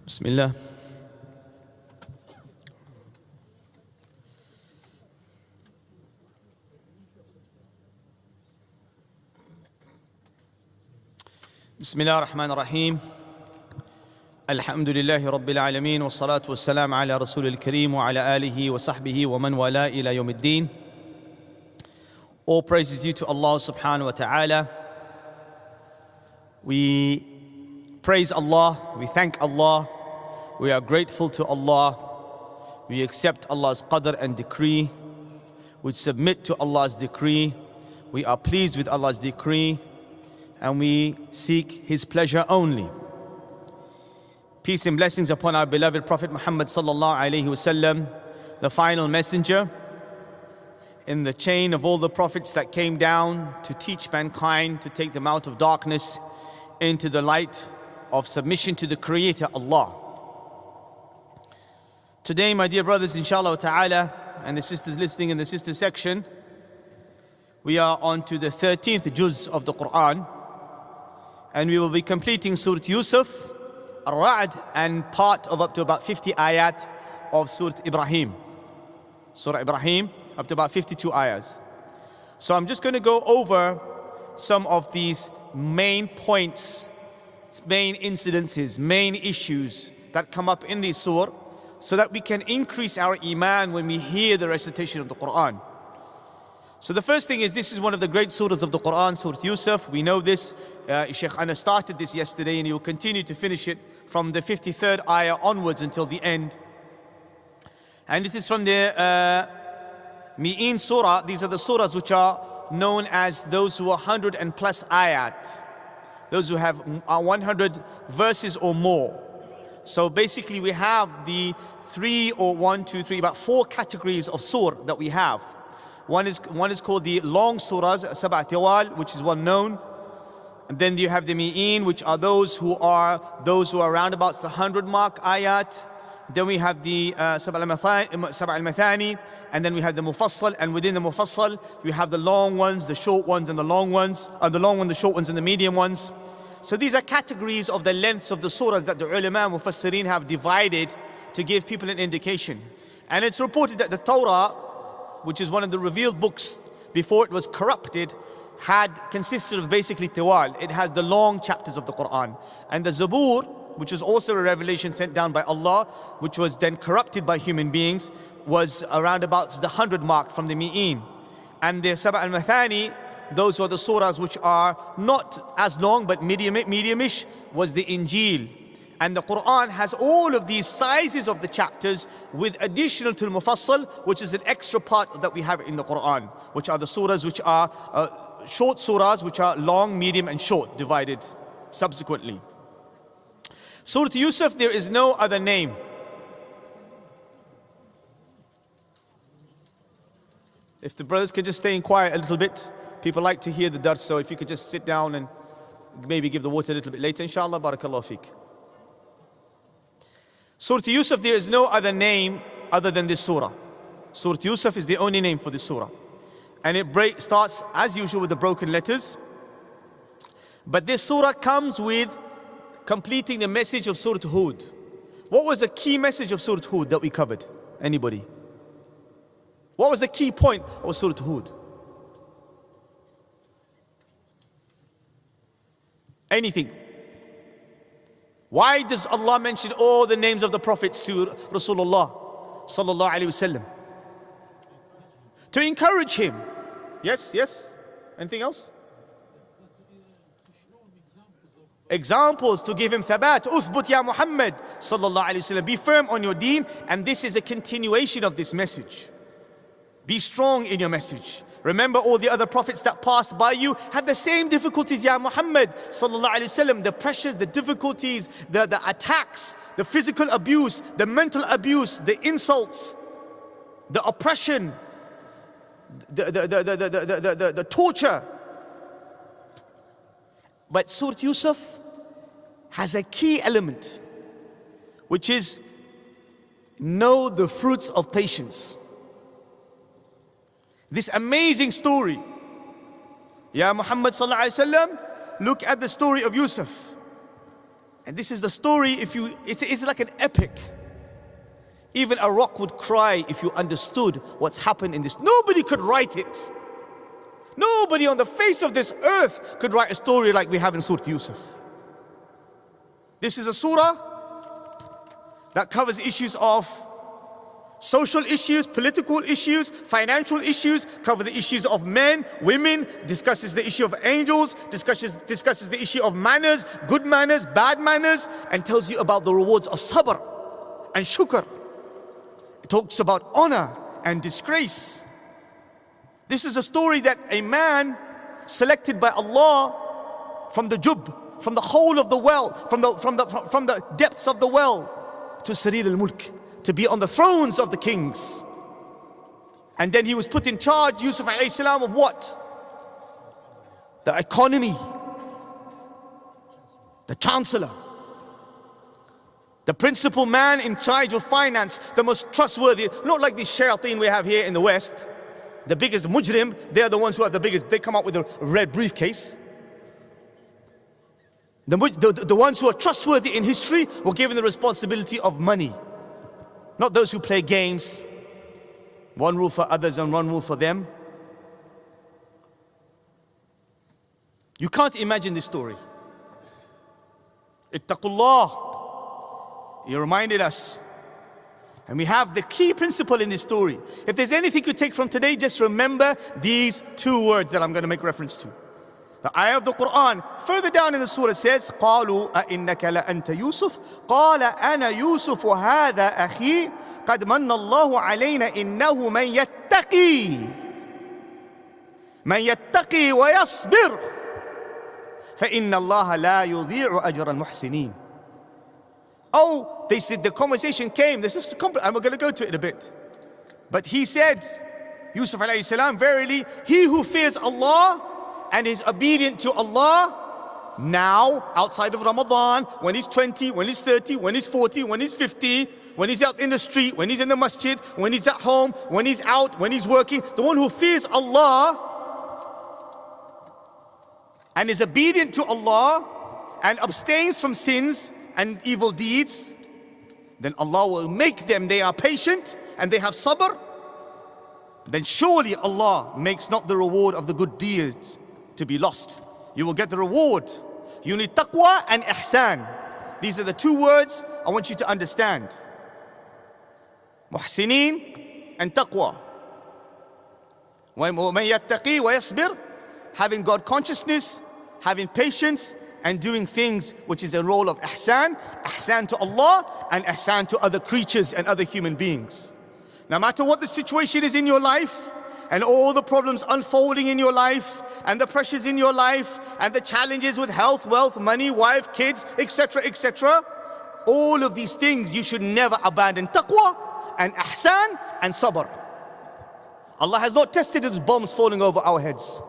بسم الله. بسم الله الرحمن الرحيم. الحمد لله رب العالمين والصلاة والسلام على رسول الكريم وعلى آله وصحبه ومن والاه إلى يوم الدين. All praises due to Allah subhanahu wa ta'ala. We praise Allah, we thank Allah, we are grateful to Allah, we accept Allah's qadr and decree, we submit to Allah's decree, we are pleased with Allah's decree, and we seek His pleasure only. Peace and blessings upon our beloved Prophet Muhammad sallallahu alaihi wasallam, the final messenger in the chain of all the prophets that came down to teach mankind, to take them out of darkness into the light of submission to the Creator Allah. Today, my dear brothers, inshallah ta'ala, and the sisters listening in the sister section, we are on to the 13th juz of the Quran, and we will be completing Surah Yusuf, Ar-Ra'd, and part of up to about 50 ayat of Surah Ibrahim. Surah Ibrahim, up to about 52 ayahs. So I'm just going to go over some of these main points, main incidences, main issues that come up in this surah, so that we can increase our iman when we hear the recitation of the Quran. So the first thing is, this is one of the great surahs of the Quran, Surah Yusuf. We know this. Sheikh Anna started this yesterday, and he will continue to finish it from the 53rd ayah onwards until the end. And it is from the Mi'in surah. These are the surahs which are known as those who are 100 and plus ayat, those who have 100 verses or more. So basically we have the about four categories of surah that we have. One is called the long surahs, Sab'a Tiwal, which is well known. And then you have the Mi'in, which are those who are around about the 100 mark ayat. Then we have the Sab'a al-Mathani, and then we have the Mufassal, and within the Mufassal we have the long ones, the short ones, and the long ones, the long ones, the short ones, and the medium ones. So these are categories of the lengths of the surahs that the ulama mufassirin have divided to give people an indication. And it's reported that the Torah, which is one of the revealed books before it was corrupted, had consisted of basically tiwal. It has the long chapters of the Quran. And the Zabur, which was also a revelation sent down by Allah, which was then corrupted by human beings, was around about the 100 mark from the Mi'in. And the Sab'a al-Mathani, those are the surahs which are not as long but mediumish, was the Injil. And the Quran has all of these sizes of the chapters with additional to al-Mufassal, which is an extra part that we have in the Quran, which are the surahs which are short surahs, which are long, medium and short, divided subsequently. Surah Yusuf, there is no other name. If the brothers could just stay in quiet a little bit. People like to hear the dars, so if you could just sit down and maybe give the water a little bit later, inshallah, barakallahu feek. Surah Yusuf, there is no other name other than this surah. Surah Yusuf is the only name for this surah. And it starts as usual with the broken letters. But this surah comes with completing the message of Surah Hud. What was the key message of Surah Hud that we covered? Anybody? What was the key point of Surah Hud? Anything? Why does Allah mention all the names of the prophets to Rasulullah sallallahu alaihi wasallam? To encourage him. Yes. Anything else? Examples, to give him thabat. Uthbut ya Muhammad sallallahu alaihi wasallam. Be firm on your deen, and this is a continuation of this message. Be strong in your message. Remember, all the other prophets that passed by you had the same difficulties, ya Muhammad sallallahu alaihi wasallam. The pressures, the difficulties, the attacks, the physical abuse, the mental abuse, the insults, the oppression, the torture. But Surah Yusuf has a key element, which is know the fruits of patience. This amazing story. Ya Muhammad sallallahu alaihi wasallam, look at the story of Yusuf. And this is the story, it's like an epic. Even a rock would cry if you understood what's happened in this. Nobody could write it. Nobody on the face of this earth could write a story like we have in Surah Yusuf. This is a surah that covers issues of social issues, political issues, financial issues, cover the issues of men, women, discusses the issue of angels, discusses the issue of manners, good manners, bad manners, and tells you about the rewards of sabr and shukr. It talks about honor and disgrace. This is a story that a man selected by Allah from the jub, from the hole of the well, from the depths of the well, to Sarir al-Mulk, to be on the thrones of the kings. And then he was put in charge, Yusuf alayhi salam, of what? The economy, the chancellor, the principal man in charge of finance, the most trustworthy, not like these shayateen we have here in the West. The biggest mujrim, they are the ones who have the biggest, they come out with a red briefcase. The ones who are trustworthy in history were given the responsibility of money. Not those who play games, one rule for others and one rule for them. You can't imagine this story. Ittaqullah. He reminded us. And we have the key principle in this story. If there's anything you take from today, just remember these two words that I'm going to make reference to. The ayah of the Quran, further down in the surah says, قَالُوا أَإِنَّكَ لَأَنْتَ يُوسُفُ قَالَ أَنَا يُوسُفُ وَهَذَا أَخِي قَدْ مَنَّ اللَّهُ عَلَيْنَا إِنَّهُ مَنْ يَتَّقِي وَيَصْبِرْ فَإِنَّ اللَّهَ لَا يُضِيعُ أَجْرَ الْمُحْسِنِينَ. Oh, they said the conversation came, this is and we're going to go to it in a bit. But he said, Yusuf alayhi salam, verily, he who fears Allah and is obedient to Allah now, outside of Ramadan, when he's 20, when he's 30, when he's 40, when he's 50, when he's out in the street, when he's in the masjid, when he's at home, when he's out, when he's working, the one who fears Allah and is obedient to Allah and abstains from sins and evil deeds, then Allah will make them, they are patient and they have sabr, then surely Allah makes not the reward of the good deeds to be lost. You will get the reward. You need taqwa and ihsan. These are the two words I want you to understand. Muhsinin and taqwa. وَمَنْ يَتَّقِي وَيَصْبِرْ, having God consciousness, having patience, and doing things which is a role of ihsan, ihsan to Allah and ihsan to other creatures and other human beings. No matter what the situation is in your life, and all the problems unfolding in your life, and the pressures in your life, and the challenges with health, wealth, money, wife, kids, etc., etc., all of these things you should never abandon taqwa and ihsan and sabr. Allah has not tested us with bombs falling over our heads.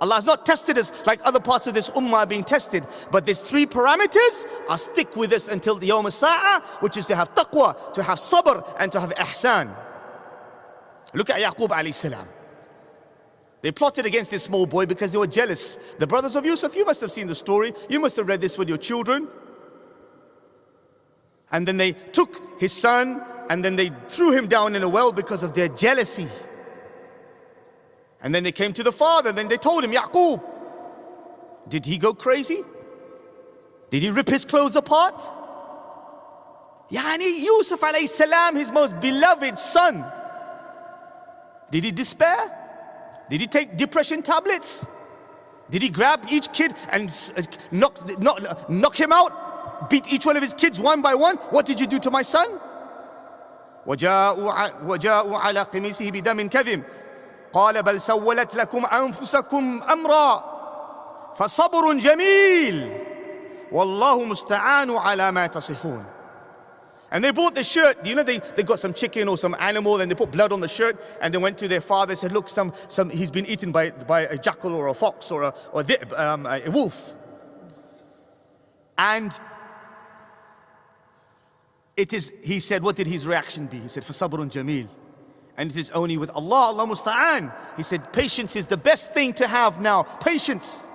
Allah has not tested us like other parts of this ummah are being tested. But these three parameters are stick with us until the Yawm al-Sa'ah, which is to have taqwa, to have sabr, and to have ihsan. Look at Yaqub alayhi salam. They plotted against this small boy because they were jealous. The brothers of Yusuf, you must have seen the story. You must have read this with your children. And then they took his son and then they threw him down in a well because of their jealousy. And then they came to the father and then they told him, Yaqub, did he go crazy? Did he rip his clothes apart? Yani Yusuf alayhi salam, his most beloved son. Did he despair? Did he take depression tablets? Did he grab each kid and knock him out? Beat each one of his kids one by one? What did you do to my son? وَجَاءُوا عَلَى قِمِيسِهِ بِدَمٍ كَذِبٍ قال بل سولت لكم أنفسكم أمرا فصبر جميل والله مستعان على ما تصفون. And they bought the shirt. You know, they got some chicken or some animal and they put blood on the shirt and they went to their father and said, look, he's been eaten by a jackal or a fox or a wolf. And he said, what did his reaction be? He said, فَصَبْرٌ جَمِيلٌ. And it is only with Allah, Allah musta'an. He said, patience is the best thing to have now. Patience.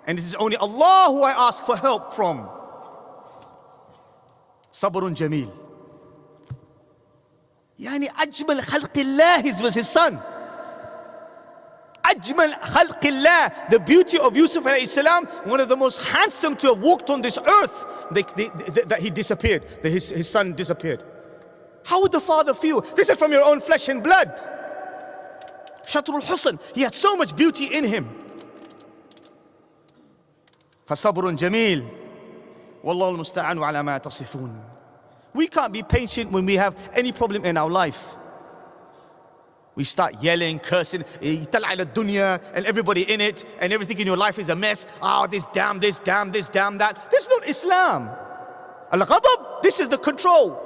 And it is only Allah who I ask for help from. صبر جميل. يعني أجمل خلق الله was his son. أجمل خلق الله, the beauty of Yusuf alayhi salam, one of the most handsome to have walked on this earth, that he disappeared, that his son disappeared. How would the father feel? This is from your own flesh and blood. Shatrul Husn, he had so much beauty in him. فصبر جميل والله المستعان على ما تصفون. We can't be patient when we have any problem in our life. We start yelling, cursing, يطلع على الدنيا, and everybody in it, and everything in your life is a mess. Oh, this damn this, damn this, damn that. This is not Islam. Al-Ghadab, this is the control.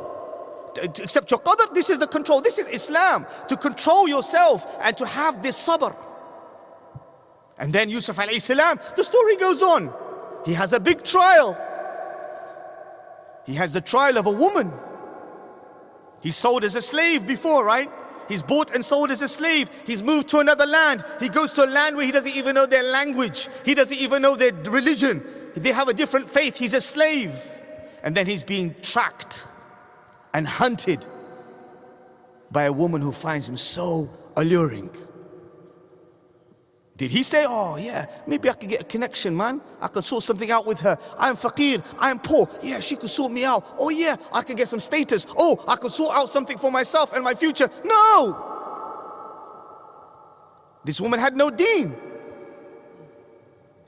Accept your qadr, this is the control. This is Islam. To control yourself and to have this sabr. And then Yusuf alayhi salam, the story goes on. He has a big trial. He has the trial of a woman. He's sold as a slave before, right? He's bought and sold as a slave. He's moved to another land. He goes to a land where he doesn't even know their language. He doesn't even know their religion. They have a different faith. He's a slave. And then he's being tracked and hunted by a woman who finds him so alluring. Did he say, oh yeah, maybe I could get a connection, man. I could sort something out with her. I'm faqir, I'm poor. Yeah, she could sort me out. Oh yeah, I could get some status. Oh, I could sort out something for myself and my future. No! This woman had no deen.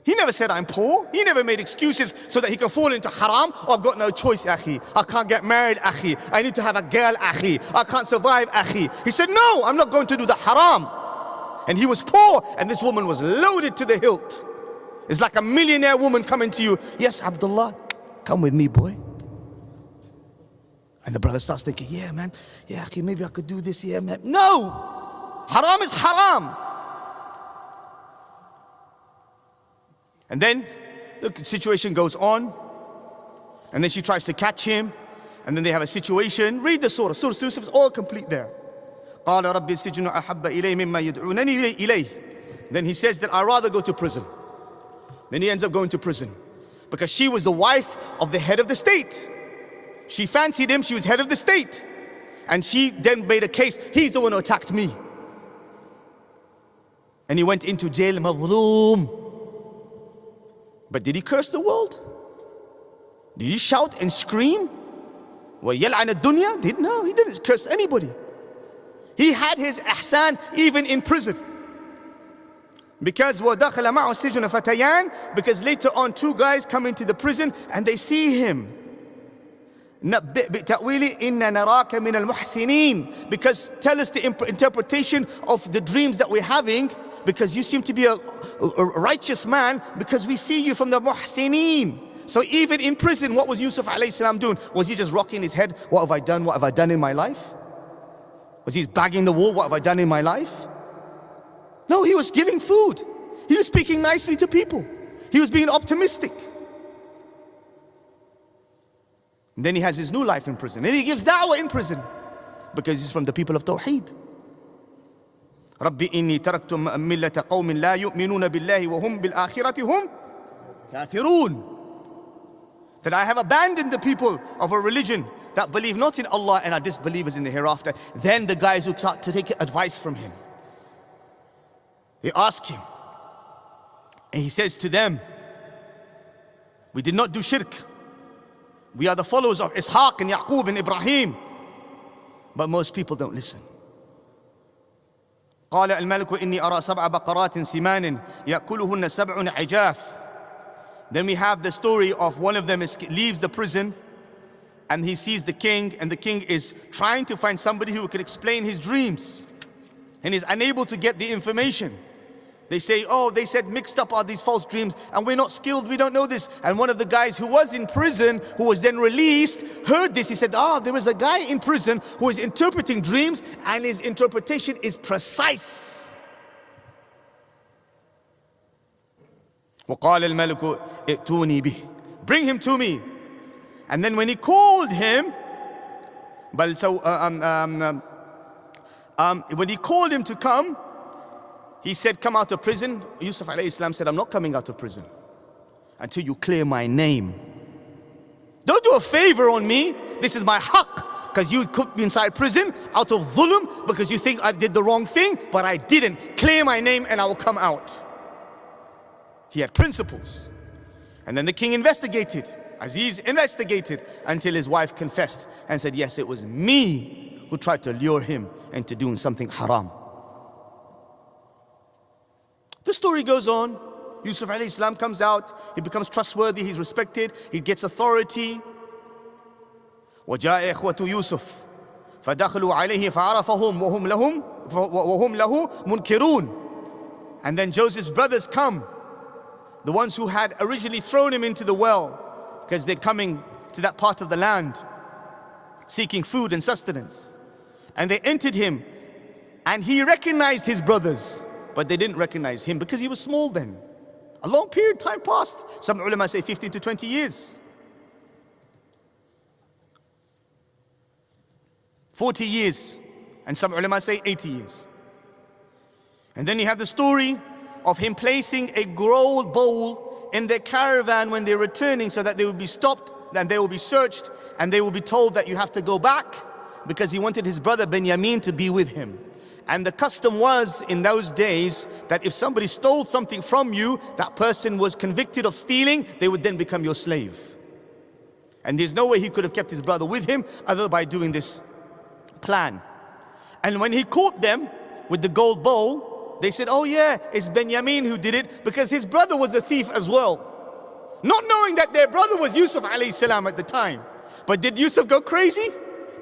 He never said, I'm poor. He never made excuses so that he can fall into haram. Oh, I've got no choice, akhi. I can't get married, akhi. I need to have a girl, akhi. I can't survive, akhi. He said, no, I'm not going to do the haram. And he was poor, and this woman was loaded to the hilt. It's like a millionaire woman coming to you. Yes, Abdullah, come with me, boy. And the brother starts thinking, yeah, man. Yeah, akhi, maybe I could do this, yeah, man. No! Haram is haram. And then the situation goes on, and then she tries to catch him, and then they have a situation. Read the surah. Surah Yusuf is all complete there. قال رب السجن أحب إلي مما يدعونني إليه. Then he says that I'd rather go to prison. Then he ends up going to prison because she was the wife of the head of the state. She fancied him, she was head of the state, and she then made a case, he's the one who attacked me. And he went into jail, mazloom. But did he curse the world? Did he shout and scream? وَيَلْعَنَ الدُّنْيَا? No, he didn't curse anybody. He had his ihsan even in prison. Because وَدَخَلَ مَعُ السِّجْنَ فَتَيَانِ, because later on two guys come into the prison and they see him. نَبِّئْ بِتَأْوِيلِ إِنَّ نَرَاكَ مِنَ الْمُحْسِنِينَ, because tell us the interpretation of the dreams that we're having, because you seem to be a righteous man, because we see you from the muhsineen. So even in prison, what was Yusuf alayhi salam doing? Was he just rocking his head? What have I done? What have I done in my life? Was he bagging the wall? What have I done in my life? No, he was giving food. He was speaking nicely to people. He was being optimistic. And then he has his new life in prison. And he gives da'wah in prison because he's from the people of Tawheed. رَبِّ إِنِّي تَرَكْتُ مِلَّةَ قَوْمٍ لَا يُؤْمِنُونَ بِاللَّهِ وَهُمْ بِالْآخِرَةِ هُمْ كَافِرُونَ. That I have abandoned the people of a religion that believe not in Allah and are disbelievers in the hereafter. Then the guys who start to take advice from him, they ask him, and he says to them, we did not do shirk. We are the followers of Ishaq and Yaqub and Ibrahim. But most people don't listen. قال الملك إني أرى سبع بقرات سمان يأكلهن سبع عجاف. Then we have the story of one of them leaves the prison and he sees the king, and the king is trying to find somebody who could explain his dreams and is unable to get the information. They say, oh, they said mixed up are these false dreams and we're not skilled, we don't know this. And one of the guys who was in prison, who was then released, heard this. He said, there is a guy in prison who is interpreting dreams and his interpretation is precise. وقال الملك ائتوني به. Bring him to me. And then when he called him, when he called him to come, he said, come out of prison. Yusuf alayhi salam said, I'm not coming out of prison until you clear my name. Don't do a favor on me this is my haqq, because you put me inside prison out of dhulm, because you think I did the wrong thing, but I didn't. Clear my name and I will come out. He had principles. And then the king investigated. Aziz investigated until his wife confessed and said, yes, it was me who tried to lure him into doing something haram. The story goes on. Yusuf alayhi salam comes out. He becomes trustworthy. He's respected. He gets authority. وَجَاءَ إِخْوَةُ يُوسُف فَدَخَلُوا عَلَيْهِ فَعَرَفَهُمْ وَهُمْ لَهُ مُنْكِرُونَ. And then Joseph's brothers come, the ones who had originally thrown him into the well, because they're coming to that part of the land seeking food and sustenance. And they entered him, and he recognized his brothers, but they didn't recognize him because he was small then. A long period of time passed. Some ulama say 15 to 20 years. 40 years. And some ulama say 80 years. And then you have the story of him placing a gold bowl in their caravan when they're returning, so that they will be stopped, and they will be searched, and they will be told that you have to go back, because he wanted his brother Benjamin to be with him. And the custom was in those days that if somebody stole something from you, that person was convicted of stealing, they would then become your slave. And there's no way he could have kept his brother with him other by doing this plan. And when he caught them with the gold bowl, they said, oh yeah, it's Benjamin who did it, because his brother was a thief as well. Not knowing that their brother was Yusuf alayhi salam at the time. But did Yusuf go crazy?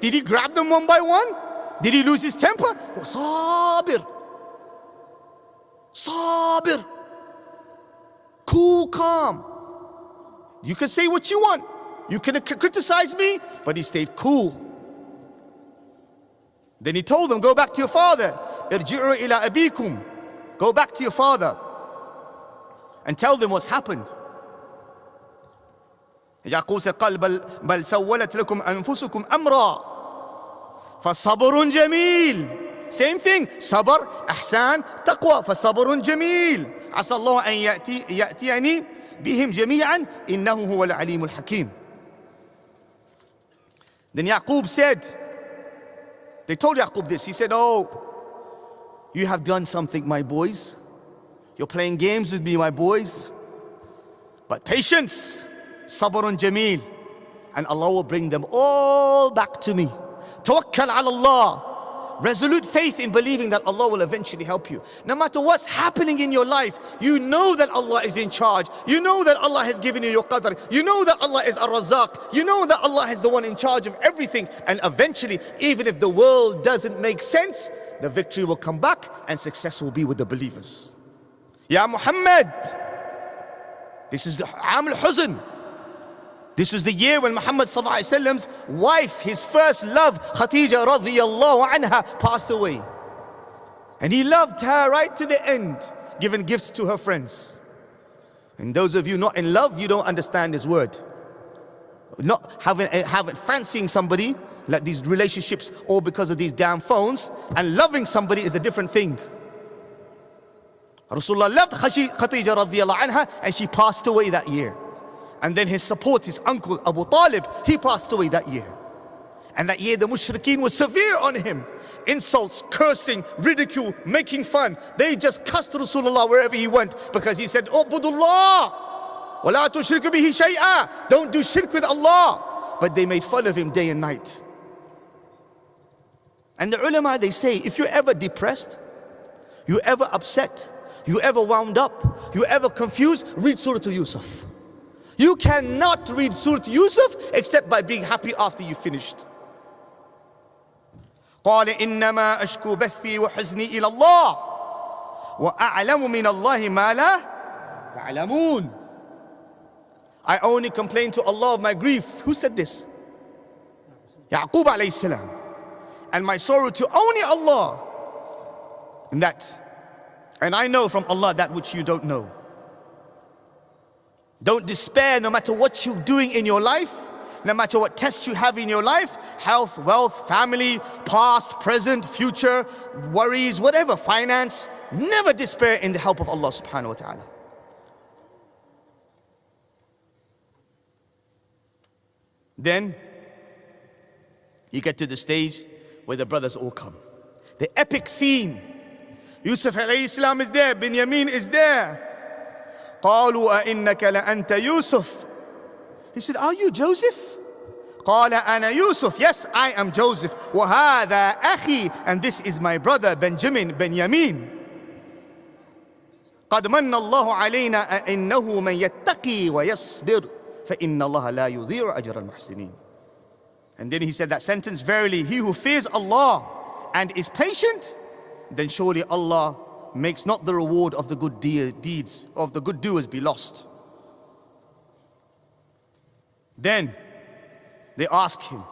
Did he grab them one by one? Did he lose his temper? Sabir. Sabir. Cool, calm. You can say what you want. You can criticize me, but he stayed cool. Then he told them, go back to your father. Irji'u ila abikum. Go back to your father and tell them what's happened. Yaqub said, قال بل سولت لكم أنفسكم أمرا فصبر جميل. Same thing. صبر, إحسان, تقوى. فصبر جميل. عسى الله أن يأتيني بهم جميعا إنه هو العليم الحكيم. Then Yaqub said, they told Yaqub this. He said, oh, you have done something, my boys. You're playing games with me, my boys. But patience, sabrun jameel. And Allah will bring them all back to me. Tawakkal ala Allah. Resolute faith in believing that Allah will eventually help you. No matter what's happening in your life, you know that Allah is in charge. You know that Allah has given you your qadr. You know that Allah is ar-Razzaq. You know that Allah is the one in charge of everything. And eventually, even if the world doesn't make sense, the victory will come back and success will be with the believers. Ya Muhammad, this is the Aam al-Huzn. This was the year when Muhammad sallallahu alaihi wasallam's wife, his first love, Khadija radhiyallahu anha, passed away. And he loved her right to the end, giving gifts to her friends. And those of you not in love, you don't understand this word. Not having fancying somebody, like these relationships, all because of these damn phones, and loving somebody is a different thing. Rasulullah loved Khadija radhiyallahu anha, and she passed away that year. And then his support, his uncle Abu Talib, he passed away that year. And that year the mushrikeen was severe on him. Insults, cursing, ridicule, making fun. They just cussed Rasulullah wherever he went, because he said, Ubudullah, wa la tushriku bihi shay'a. Don't do shirk with Allah. But they made fun of him day and night. And the ulama, they say, if you're ever depressed, you're ever upset, you ever wound up, you ever confused, read Surah Yusuf. You cannot read Surah Yusuf except by being happy after you finished. قال إنما أشكو بثي وحزني إلى الله وأعلم من الله ما لا تعلمون. I only complain to Allah of my grief. Who said this? Yaqub alayhi salam. And my sorrow to only Allah. And I know from Allah that which you don't know. Don't despair no matter what you're doing in your life, no matter what tests you have in your life, health, wealth, family, past, present, future, worries, whatever, finance. Never despair in the help of Allah subhanahu wa ta'ala. Then You get to the stage where the brothers all come. The epic scene. Yusuf alayhi salam is there, Binyamin is there. قالوا أئنك لأنت يوسف. He said, are you Joseph? قال أنا يوسف. Yes, I am Joseph. وهذا أخي. And this is my brother Benjamin. قد من الله علينا إنه من يتقي ويصبر فإن الله لا يضيع أجر المحسنين. And then he said that sentence, verily he who fears Allah and is patient, then surely Allah makes not the reward of the good deeds of the good doers be lost. Then they ask him,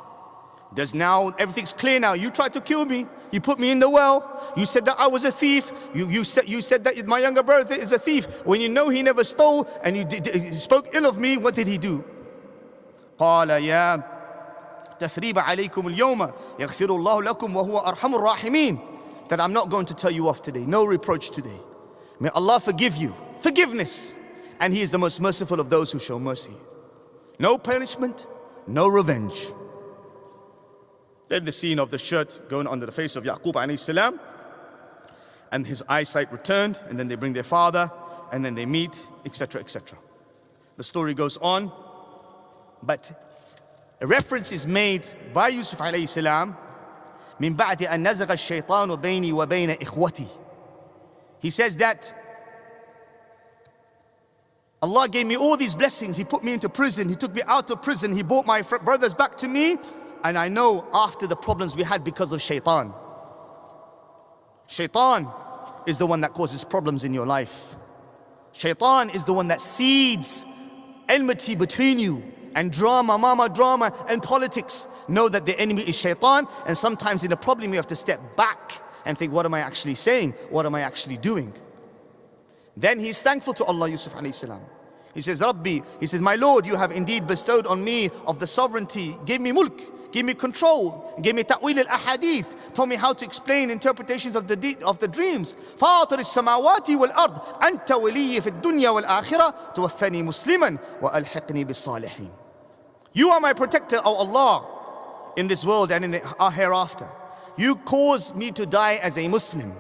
does now everything's clear now? You tried to kill me. You put me in the well. You said that I was a thief. You said that my younger brother is a thief. When you know he never stole and you spoke ill of me, what did he do? قال يا تثريب عليكم اليوم يغفر الله لكم وهو أرحم الراحمين. That I'm not going to tell you off today. No reproach today. May Allah forgive you. Forgiveness. And He is the most merciful of those who show mercy. No punishment, no revenge. Then the scene of the shirt going under the face of Yaqub alayhi salam, and his eyesight returned, and then they bring their father, and then they meet, etc., etc. The story goes on, but a reference is made by Yusuf alayhi salam, من بعد أن نزغ الشيطان بيني وبين إخوتي. He says that Allah gave me all these blessings. He put me into prison. He took me out of prison. He brought my brothers back to me. And I know after the problems we had because of shaitan. Shaitan is the one that causes problems in your life. Shaitan is the one that seeds enmity between you and drama, mama drama and politics. Know that the enemy is shaitan, and sometimes in a problem you have to step back and think, what am I actually saying? What am I actually doing? Then he's thankful to Allah, Yusuf alayhi salam. He says, Rabbi, he says, my Lord, you have indeed bestowed on me of the sovereignty, gave me mulk, gave me control, gave me ta'wil al-ahadith, told me how to explain interpretations of the dreams. فاطر السماوات والأرض أنت ولي في الدنيا والآخرة توفني مسلما وألحقني بالصالحين. You are my protector, O Allah, in this world and in the hereafter. You cause me to die as a Muslim,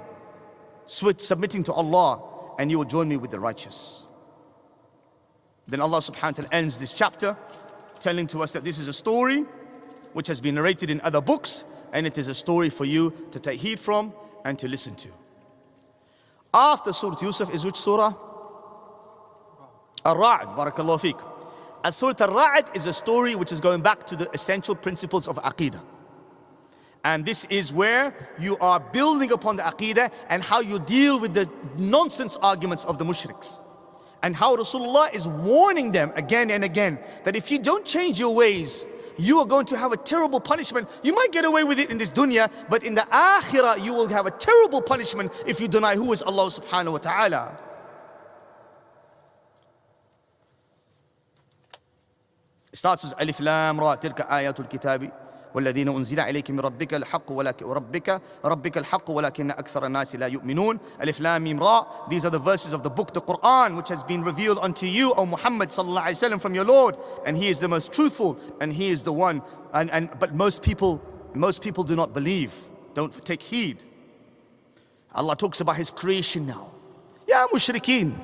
submitting to Allah, and you will join me with the righteous. Then Allah subhanahu wa ta'ala ends this chapter telling to us that this is a story which has been narrated in other books, and it is a story for you to take heed from and to listen to. After Surah Yusuf is which surah? Al-Ra'd, barakallahu feek. As Surah Al-Ra'd is a story which is going back to the essential principles of Aqidah. And this is where you are building upon the Aqidah and how you deal with the nonsense arguments of the mushriks. And how Rasulullah is warning them again and again that if you don't change your ways, you are going to have a terrible punishment. You might get away with it in this dunya, but in the akhirah you will have a terrible punishment if you deny who is Allah subhanahu wa ta'ala. It starts with Alif Lam Ra, tilka ayatul kitabi والذين أنزل عليك من ربك الحق ربك الحق ولكن أكثر الناس لا يؤمنون. Alif Lam Mim Ra. These are the verses of the book, the Quran, which has been revealed unto you, O Muhammad sallallahu alaihi wasallam, from your Lord, and He is the most truthful, and He is the one. But most people do not believe, don't take heed. Allah talks about His creation now. Ya mushrikeen,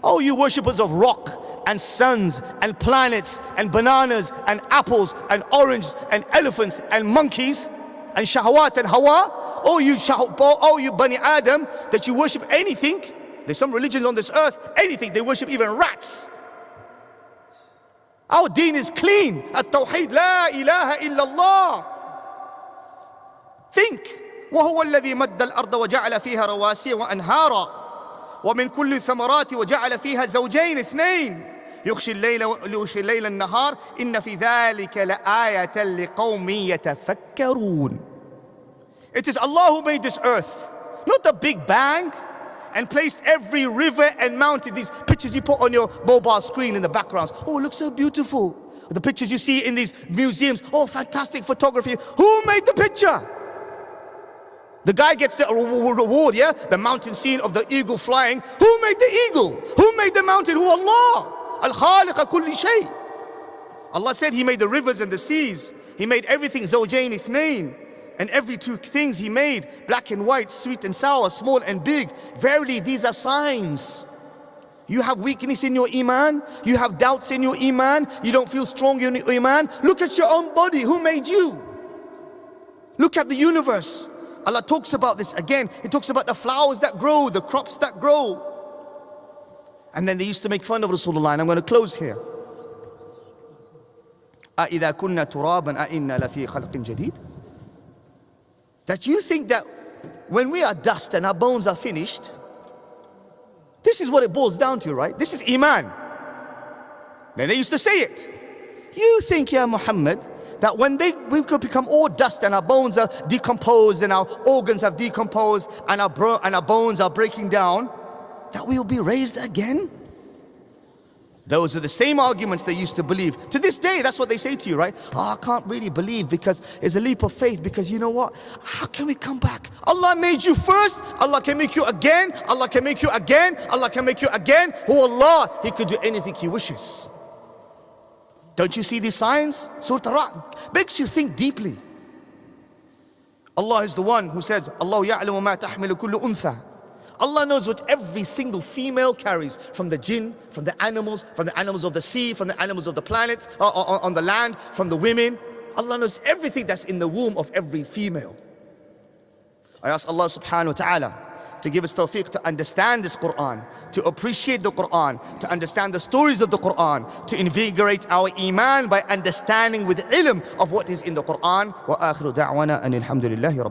oh you worshippers of rock and suns and planets and bananas and apples and oranges and elephants and monkeys and shahwat and hawa. Oh you Bani Adam, that you worship anything. There's some religions on this earth, anything, they worship even rats. Our deen is clean. At-Tawheed, la ilaha illallah. Think. وهو الذي مد الأرض وجعل فيها رواسي وأنهارا ومن كل الثمرات وجعل فيها زوجين اثنين يغشي الليل النهار إن في ذلك لآية لقوم يتفكرون. It is Allah who made this earth, not the Big Bang, and placed every river and mountain. These pictures you put on your mobile screen in the backgrounds. Oh, it looks so beautiful. The pictures you see in these museums. Oh, fantastic photography. Who made the picture? The guy gets the reward, yeah? The mountain scene of the eagle flying. Who made the eagle? Who made the mountain? Who? Allah. Al-Khaliq kulli shay. Allah said He made the rivers and the seas. He made everything zawjayn ithnain. And every two things He made, black and white, sweet and sour, small and big. Verily, these are signs. You have weakness in your iman. You have doubts in your iman. You don't feel strong in your iman. Look at your own body. Who made you? Look at the universe. Allah talks about this again. He talks about the flowers that grow, the crops that grow. And then they used to make fun of Rasulullah. And I'm going to close here. أَإِذَا كُنَّا تُرَابًا أَإِنَّا لَفِي خَلْقٍ جَدِيدٍ. That you think that when we are dust and our bones are finished, this is what it boils down to, right? This is iman. Then they used to say it. You think, Ya Muhammad, that when we could become all dust and our bones are decomposed and our organs have decomposed and our bones are breaking down, that we will be raised again? Those are the same arguments they used to believe. To this day, that's what they say to you, right? Oh, I can't really believe because it's a leap of faith, because you know what? How can we come back? Allah made you first. Allah can make you again. Allah can make you again. Allah can make you again. Who Allah? He could do anything He wishes. Don't you see these signs? Surah Taraweeh makes you think deeply. Allah is the one who says, Allah ya'lamu ma tahmilu kullu untha. Allah knows what every single female carries, from the jinn, from the animals of the sea, from the animals of the planets, on the land, from the women. Allah knows everything that's in the womb of every female. I ask Allah subhanahu wa ta'ala to give us tawfiq to understand this Quran, to appreciate the Quran, to understand the stories of the Quran, to invigorate our iman by understanding with ilm of what is in the Quran. Wa akhiru da'wana anil hamdulillahi rabbil